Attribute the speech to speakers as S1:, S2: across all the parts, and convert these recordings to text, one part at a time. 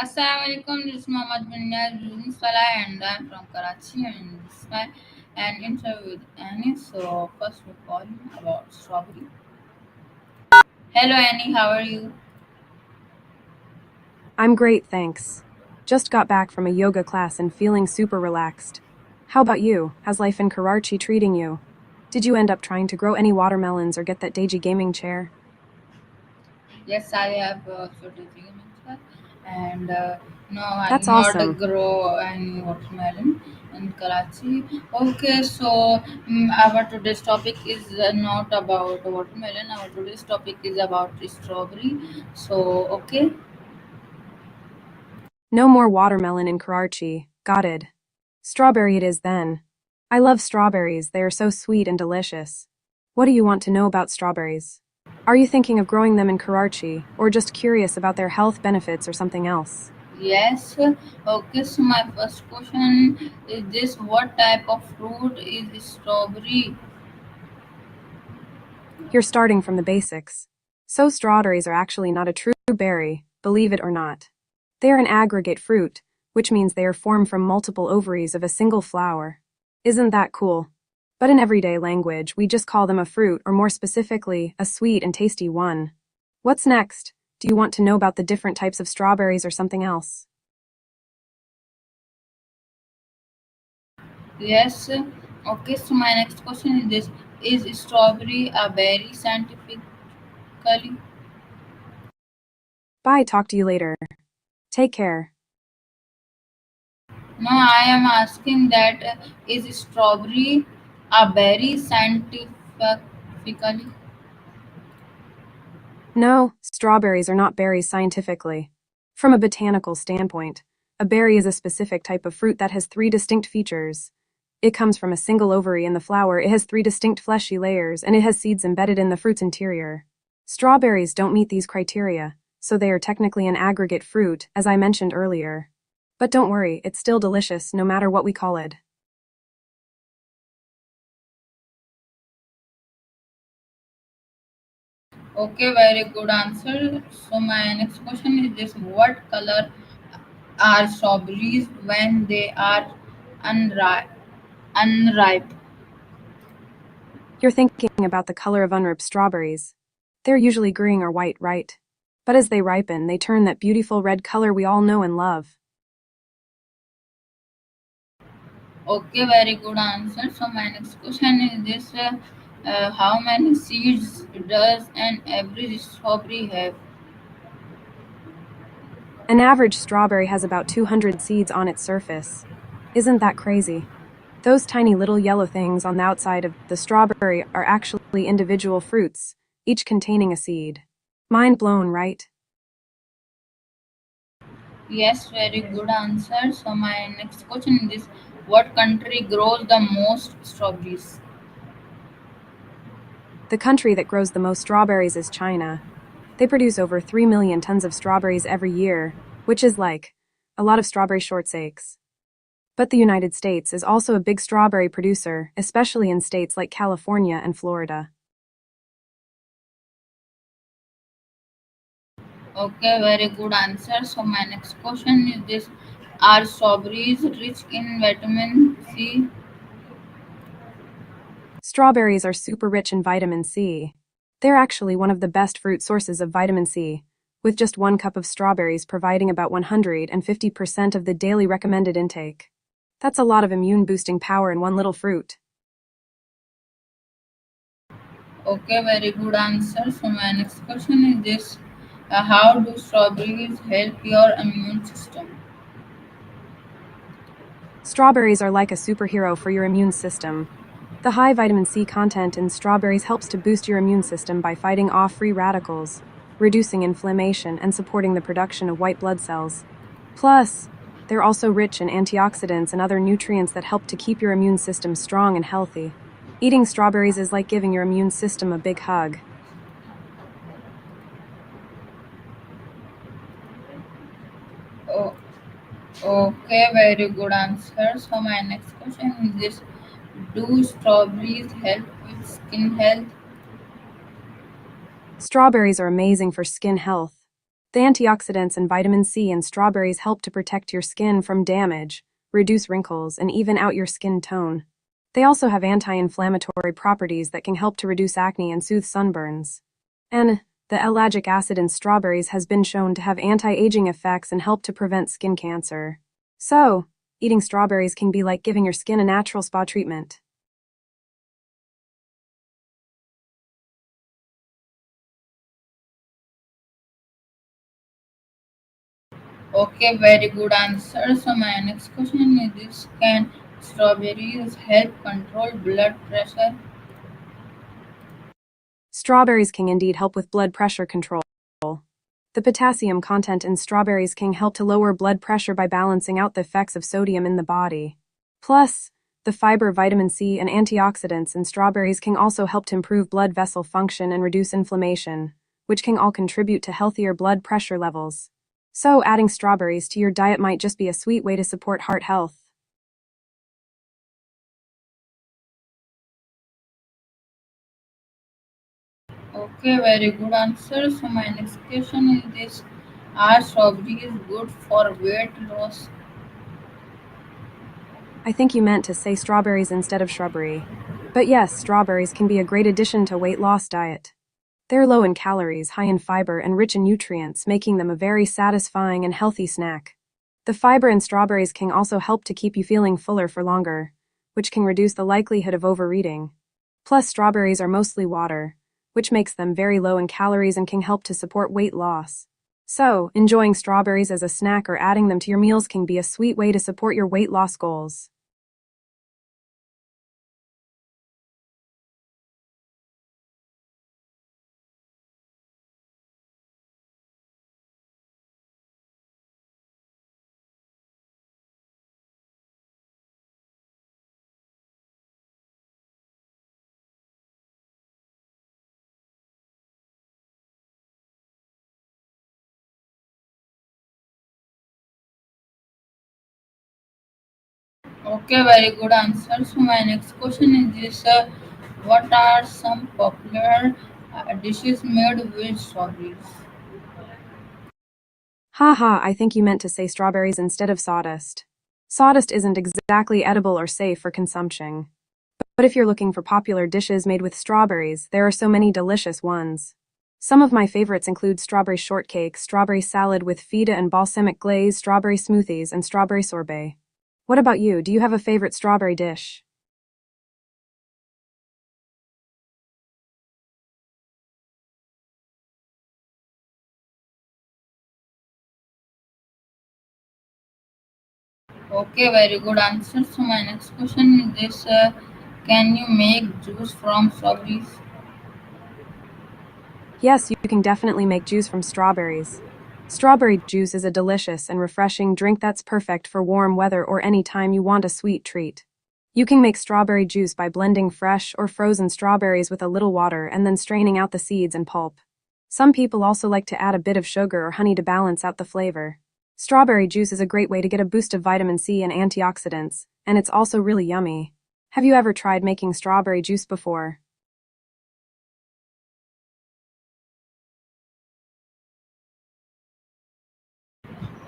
S1: Assalamualaikum, this is Mohammad Bunyad Salah and I'm from Karachi and this is my an interview with Annie. So first we call about strawberry. Hello Annie, how are you?
S2: I'm great, thanks. Just got back from a yoga class and feeling super relaxed. How about you? How's life in Karachi treating you? Did you end up trying to grow any watermelons or get that Deji gaming chair?
S1: Yes, I have also taken mental and no, I
S2: That's
S1: did not
S2: awesome.
S1: grow any watermelon in Karachi. Okay, so our today's topic is not about watermelon. Our today's topic is about strawberry. So okay.
S2: No more watermelon in Karachi. Got it. Strawberry it is then. I love strawberries, they are so sweet and delicious. What do you want to know about strawberries? Are you thinking of growing them in Karachi, or just curious about their health benefits or something else?
S1: Yes. Okay. So my first question is this: what type of fruit is strawberry?
S2: You're starting from the basics. So strawberries are actually not a true berry, believe it or not. They are an aggregate fruit, which means they are formed from multiple ovaries of a single flower. Isn't that cool? But in everyday language, we just call them a fruit, or more specifically, a sweet and tasty one. What's next? Do you want to know about the different types of strawberries or something else?
S1: Yes. Okay. So my next question is this: is strawberry a berry scientifically?
S2: Bye, talk to you later. Take care.
S1: No, I am asking that is strawberry a berry scientifically?
S2: No, strawberries are not berries scientifically. From a botanical standpoint, a berry is a specific type of fruit that has three distinct features. It comes from a single ovary in the flower, it has three distinct fleshy layers, and it has seeds embedded in the fruit's interior. Strawberries don't meet these criteria, so they are technically an aggregate fruit, as I mentioned earlier. But don't worry, it's still delicious no matter what we call it.
S1: Okay, very good answer. So my next question is this: what color are strawberries when they are unripe? Unripe.
S2: You're thinking about the color of unripe strawberries. They're usually green or white, right? But as they ripen, they turn that beautiful red color we all know and love.
S1: Okay, very good answer. So my next question is this: how many seeds does an average strawberry have?
S2: An average strawberry has about 200 seeds on its surface. Isn't that crazy? Those tiny little yellow things on the outside of the strawberry are actually individual fruits, each containing a seed. Mind blown, right?
S1: Yes, very good answer. So my next question is this: what country grows the most strawberries?
S2: The country that grows the most strawberries is China. They produce over 3 million tons of strawberries every year, which is like a lot of strawberry shortcakes. But the United States is also a big strawberry producer, especially in states like California and Florida.
S1: Okay, very good answer. So my next question is this: are strawberries rich in vitamin C?
S2: Strawberries are super rich in vitamin C. They're actually one of the best fruit sources of vitamin C, with just 1 cup of strawberries providing about 150% of the daily recommended intake. That's a lot of immune boosting power in one little fruit.
S1: Okay, very good answer. So my next question is this: how do strawberries help your immune system?
S2: Strawberries are like a superhero for your immune system. The high vitamin C content in strawberries helps to boost your immune system by fighting off free radicals, reducing inflammation, and supporting the production of white blood cells. Plus, they're also rich in antioxidants and other nutrients that help to keep your immune system strong and healthy. Eating strawberries is like giving your immune system a big hug.
S1: Oh, okay, very good answer. So my next question is this: do strawberries help with skin health?
S2: Strawberries are amazing for skin health. The antioxidants and vitamin C in strawberries help to protect your skin from damage, reduce wrinkles, and even out your skin tone. They also have anti-inflammatory properties that can help to reduce acne and soothe sunburns. And the ellagic acid in strawberries has been shown to have anti-aging effects and help to prevent skin cancer. So, eating strawberries can be like giving your skin a natural spa treatment.
S1: Okay, very good answer. So my next question is this: can strawberries help control blood pressure?
S2: Strawberries can indeed help with blood pressure control. The potassium content in strawberries can help to lower blood pressure by balancing out the effects of sodium in the body. Plus, the fiber, vitamin C, and antioxidants in strawberries can also help to improve blood vessel function and reduce inflammation, which can all contribute to healthier blood pressure levels. So, adding strawberries to your diet might just be a sweet way to support heart health.
S1: Okay, very good answer. So my next question is this: are strawberries good for weight loss?
S2: I think you meant to say strawberries instead of shrubbery. But yes, strawberries can be a great addition to weight loss diet. They're low in calories, high in fiber, and rich in nutrients, making them a very satisfying and healthy snack. The fiber in strawberries can also help to keep you feeling fuller for longer, which can reduce the likelihood of overeating. Plus, strawberries are mostly water, which makes them very low in calories and can help to support weight loss. So, enjoying strawberries as a snack or adding them to your meals can be a sweet way to support your weight loss goals.
S1: Okay, very good answer. So my next question is this: what are some popular dishes made with strawberries?
S2: Haha, I think you meant to say strawberries instead of sawdust. Sawdust isn't exactly edible or safe for consumption. But if you're looking for popular dishes made with strawberries, there are so many delicious ones. Some of my favorites include strawberry shortcake, strawberry salad with feta and balsamic glaze, strawberry smoothies, and strawberry sorbet. What about you? Do you have a favorite strawberry dish?
S1: Okay, very good answer. So my next question is this: can you make juice from strawberries?
S2: Yes, you can definitely make juice from strawberries. Strawberry juice is a delicious and refreshing drink that's perfect for warm weather or any time you want a sweet treat. You can make strawberry juice by blending fresh or frozen strawberries with a little water and then straining out the seeds and pulp. Some people also like to add a bit of sugar or honey to balance out the flavor. Strawberry juice is a great way to get a boost of vitamin C and antioxidants, and it's also really yummy. Have you ever tried making strawberry juice before?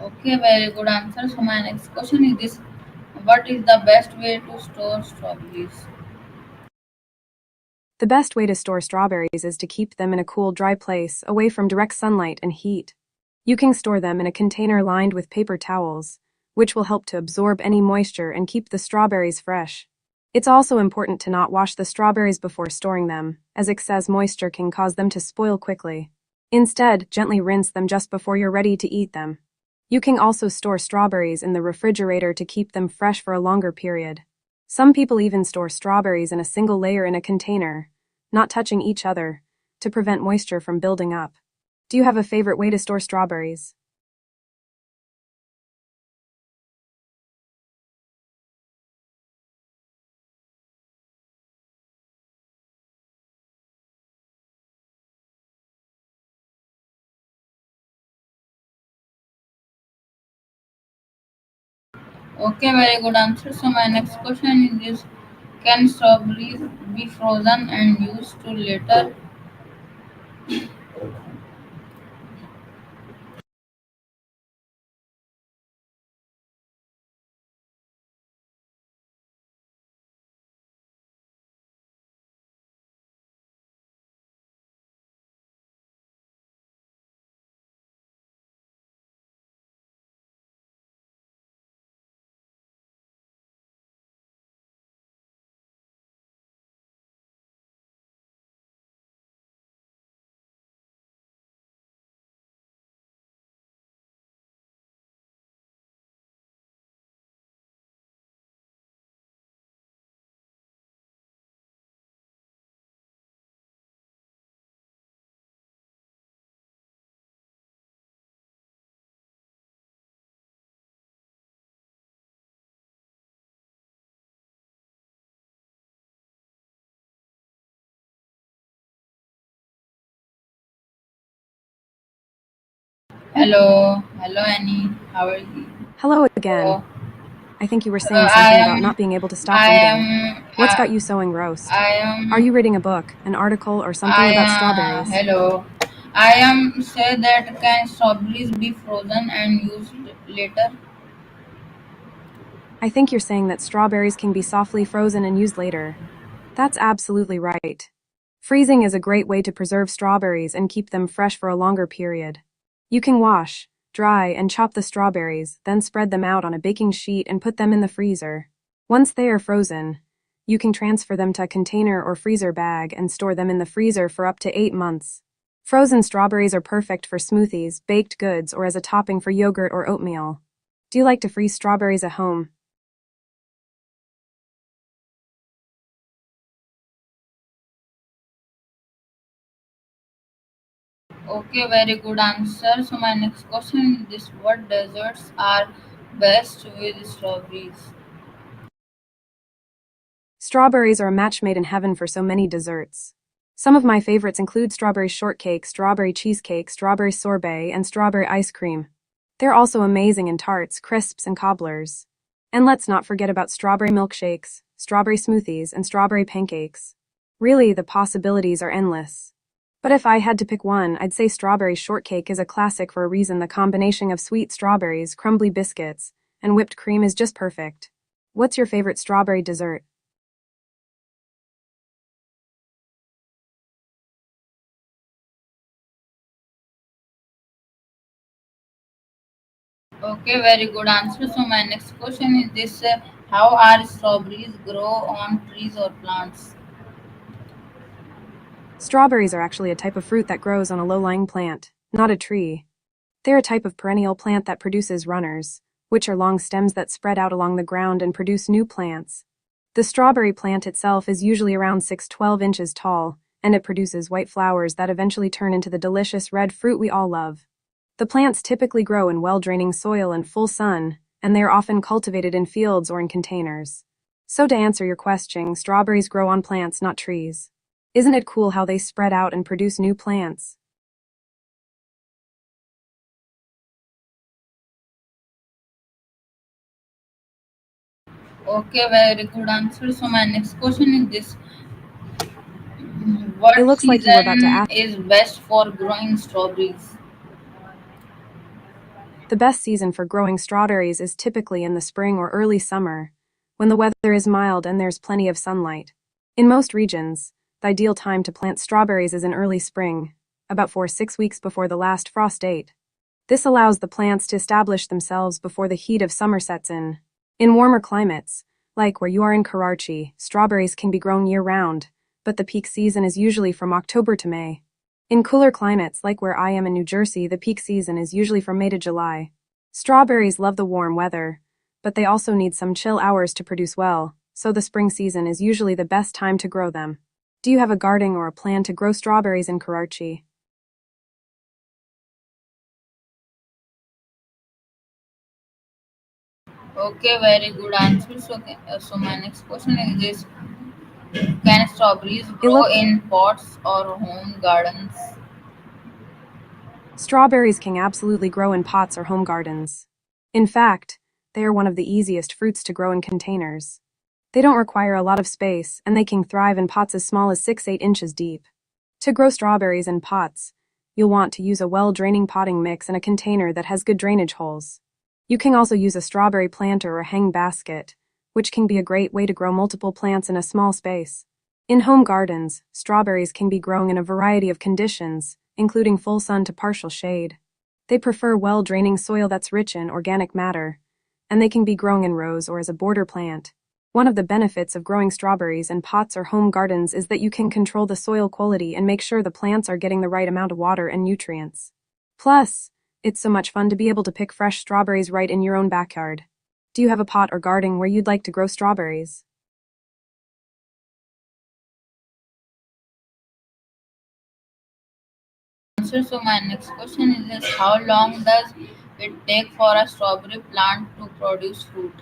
S1: Okay, very good answer. So my next question is this: what is the best way to store strawberries?
S2: The best way to store strawberries is to keep them in a cool, dry place, away from direct sunlight and heat. You can store them in a container lined with paper towels, which will help to absorb any moisture and keep the strawberries fresh. It's also important to not wash the strawberries before storing them, as excess moisture can cause them to spoil quickly. Instead, gently rinse them just before you're ready to eat them. You can also store strawberries in the refrigerator to keep them fresh for a longer period. Some people even store strawberries in a single layer in a container, not touching each other, to prevent moisture from building up. Do you have a favorite way to store strawberries?
S1: Okay, very good answer. So my next question is this: can strawberries be frozen and used to later? Hello, Annie. How are you?
S2: Hello again.
S1: So,
S2: I think you were saying
S1: I
S2: something about not
S1: am,
S2: being able to stop
S1: I
S2: reading.
S1: am,
S2: What's got you so engrossed?
S1: I
S2: Are you
S1: am,
S2: reading a book, an article, or something about strawberries?
S1: hello. I am say that can strawberries be frozen and used later?
S2: I think you're saying that strawberries can be softly frozen and used later. That's absolutely right. Freezing is a great way to preserve strawberries and keep them fresh for a longer period. You can wash, dry, and chop the strawberries, then spread them out on a baking sheet and put them in the freezer. Once they are frozen, you can transfer them to a container or freezer bag and store them in the freezer for up to 8 months. Frozen strawberries are perfect for smoothies, baked goods, or as a topping for yogurt or oatmeal. Do you like to freeze strawberries at home?
S1: Okay, very good answer. So my next question is this: what desserts are best with strawberries?
S2: Strawberries are a match made in heaven for so many desserts. Some of my favorites include strawberry shortcake, strawberry cheesecake, strawberry sorbet, and strawberry ice cream. They're also amazing in tarts, crisps, and cobblers. And let's not forget about strawberry milkshakes, strawberry smoothies, and strawberry pancakes. Really, the possibilities are endless. But if I had to pick one, I'd say strawberry shortcake is a classic for a reason. The combination of sweet strawberries, crumbly biscuits, and whipped cream is just perfect. What's your favorite strawberry dessert?
S1: Okay, very good answer. So my next question is this: how are strawberries grow on trees or plants?
S2: Strawberries are actually a type of fruit that grows on a low-lying plant, not a tree. They're a type of perennial plant that produces runners, which are long stems that spread out along the ground and produce new plants. The strawberry plant itself is usually around 6 to 12 inches tall, and it produces white flowers that eventually turn into the delicious red fruit we all love. The plants typically grow in well-draining soil and full sun, and they are often cultivated in fields or in containers. So to answer your question, strawberries grow on plants, not trees. Isn't it cool how they spread out and produce new plants?
S1: Okay, very good answer. So my next question is this:
S2: It
S1: what
S2: looks like you were about to
S1: season
S2: ask.
S1: is best for growing strawberries?
S2: The best season for growing strawberries is typically in the spring or early summer, when the weather is mild and there's plenty of sunlight. In most regions, the ideal time to plant strawberries is in early spring, about 4 to 6 weeks before the last frost date. This allows the plants to establish themselves before the heat of summer sets in. In warmer climates, like where you are in Karachi, strawberries can be grown year-round, but the peak season is usually from October to May. In cooler climates like where I am in New Jersey, the peak season is usually from May to July. Strawberries love the warm weather, but they also need some chill hours to produce well, so the spring season is usually the best time to grow them. Do you have a garden or a plan to grow strawberries in Karachi?
S1: Okay, very good answer. So my next question is this: can strawberries
S2: It
S1: grow
S2: looks
S1: in pots or home gardens?
S2: Strawberries can absolutely grow in pots or home gardens. In fact, they are one of the easiest fruits to grow in containers. They don't require a lot of space, and they can thrive in pots as small as 6 to 8 inches deep. To grow strawberries in pots, you'll want to use a well-draining potting mix and a container that has good drainage holes. You can also use a strawberry planter or hang basket, which can be a great way to grow multiple plants in a small space. In home gardens, strawberries can be grown in a variety of conditions, including full sun to partial shade. They prefer well-draining soil that's rich in organic matter, and they can be grown in rows or as a border plant. One of the benefits of growing strawberries in pots or home gardens is that you can control the soil quality and make sure the plants are getting the right amount of water and nutrients. Plus, it's so much fun to be able to pick fresh strawberries right in your own backyard. Do you have a pot or garden where you'd like to grow strawberries?
S1: So my next question is this: how long does it take for a strawberry plant to produce fruit?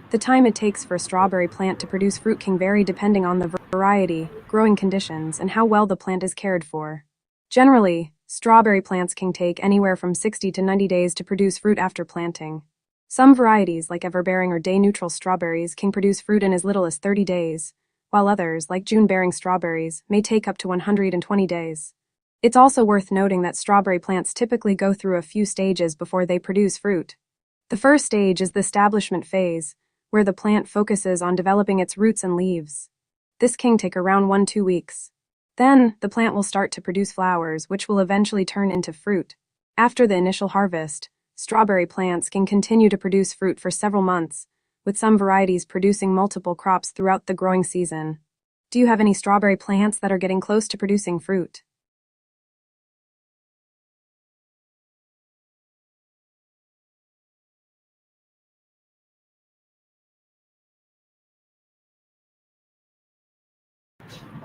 S2: The time it takes for a strawberry plant to produce fruit can vary depending on the variety, growing conditions, and how well the plant is cared for. Generally, Strawberry plants can take anywhere from 60 to 90 days to produce fruit after planting. Some varieties, like ever-bearing or day-neutral strawberries, can produce fruit in as little as 30 days, while others, like June-bearing strawberries, may take up to 120 days. It's also worth noting that strawberry plants typically go through a few stages before they produce fruit. The first stage is the establishment phase, where the plant focuses on developing its roots and leaves. This can take around 1-2 weeks. Then, the plant will start to produce flowers, which will eventually turn into fruit. After the initial harvest, strawberry plants can continue to produce fruit for several months, with some varieties producing multiple crops throughout the growing season. Do you have any strawberry plants that are getting close to producing fruit?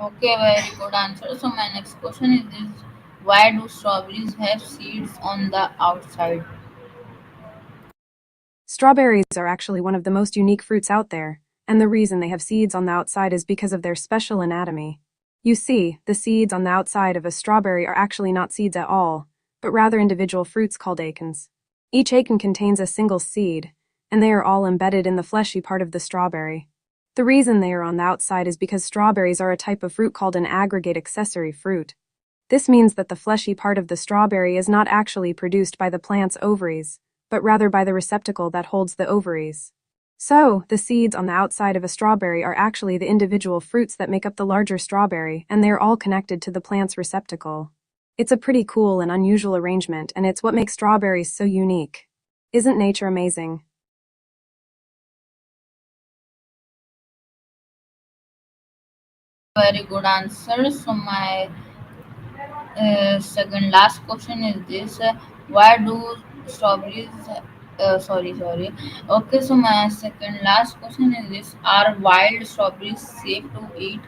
S1: Okay, very good answer. So my next question is this: why do strawberries have seeds on the outside?
S2: Strawberries are actually one of the most unique fruits out there, and the reason they have seeds on the outside is because of their special anatomy. You see, the seeds on the outside of a strawberry are actually not seeds at all, but rather individual fruits called achenes. Each achene contains a single seed, and they are all embedded in the fleshy part of the strawberry. The reason they are on the outside is because strawberries are a type of fruit called an aggregate accessory fruit. This means that the fleshy part of the strawberry is not actually produced by the plant's ovaries, but rather by the receptacle that holds the ovaries. So, the seeds on the outside of a strawberry are actually the individual fruits that make up the larger strawberry, and they are all connected to the plant's receptacle. It's a pretty cool and unusual arrangement, and it's what makes strawberries so unique. Isn't nature amazing?
S1: Very good answer. So my second last question is this: why do strawberries? Sorry. Okay, so my second last question is this: are wild strawberries safe to eat?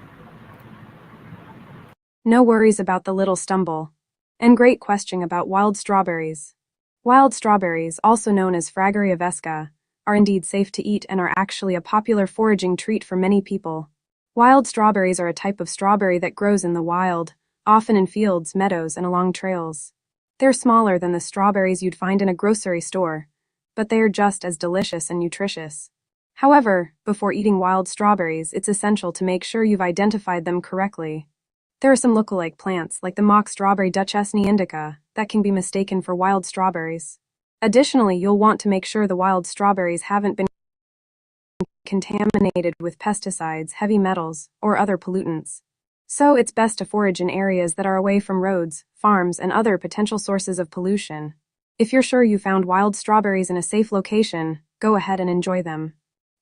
S2: No worries about the little stumble. And great question about wild strawberries. Wild strawberries, also known as Fragaria vesca, are indeed safe to eat and are actually a popular foraging treat for many people. Wild strawberries are a type of strawberry that grows in the wild, often in fields, meadows, and along trails. They're smaller than the strawberries you'd find in a grocery store, but they are just as delicious and nutritious. However, before eating wild strawberries, it's essential to make sure you've identified them correctly. There are some look-alike plants, like the mock strawberry Duchesney indica, that can be mistaken for wild strawberries. Additionally, you'll want to make sure the wild strawberries haven't been contaminated with pesticides, heavy metals, or other pollutants. So it's best to forage in areas that are away from roads, farms, and other potential sources of pollution. If you're sure you found wild strawberries in a safe location, go ahead and enjoy them.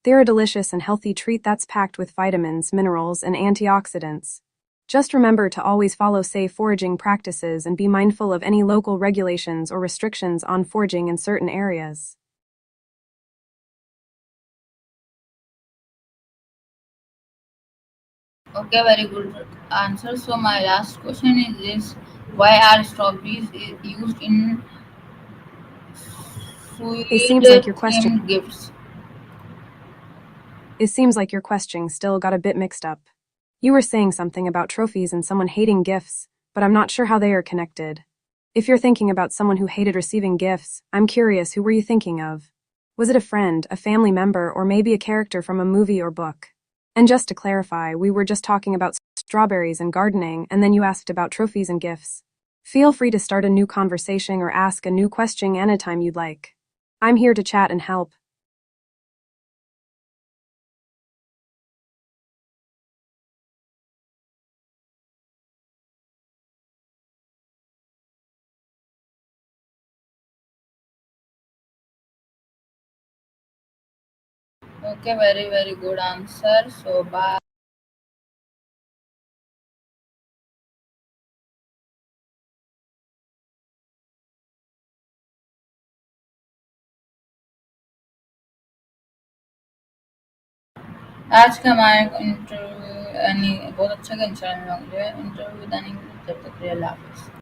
S2: They're a delicious and healthy treat that's packed with vitamins, minerals, and antioxidants. Just remember to always follow safe foraging practices and be mindful of any local regulations or restrictions on foraging in certain areas.
S1: Okay, very good answer. So my last question is this: why are strawberries used in
S2: It
S1: sweet
S2: seems like your question
S1: themed gifts?
S2: it seems like your question still got a bit mixed up. You were saying something about trophies and someone hating gifts, but I'm not sure how they are connected. If you're thinking about someone who hated receiving gifts, I'm curious, who were you thinking of? Was it a friend, a family member, or maybe a character from a movie or book? And just to clarify, we were just talking about strawberries and gardening, and then you asked about trophies and gifts. Feel free to start a new conversation or ask a new question anytime you'd like. I'm here to chat and help.
S1: Okay, very good answer. So bye. आज का हमारा interview यानी बहुत अच्छा interview interview देने के लिए जब तक के लिए अल्लाह हाफिज़।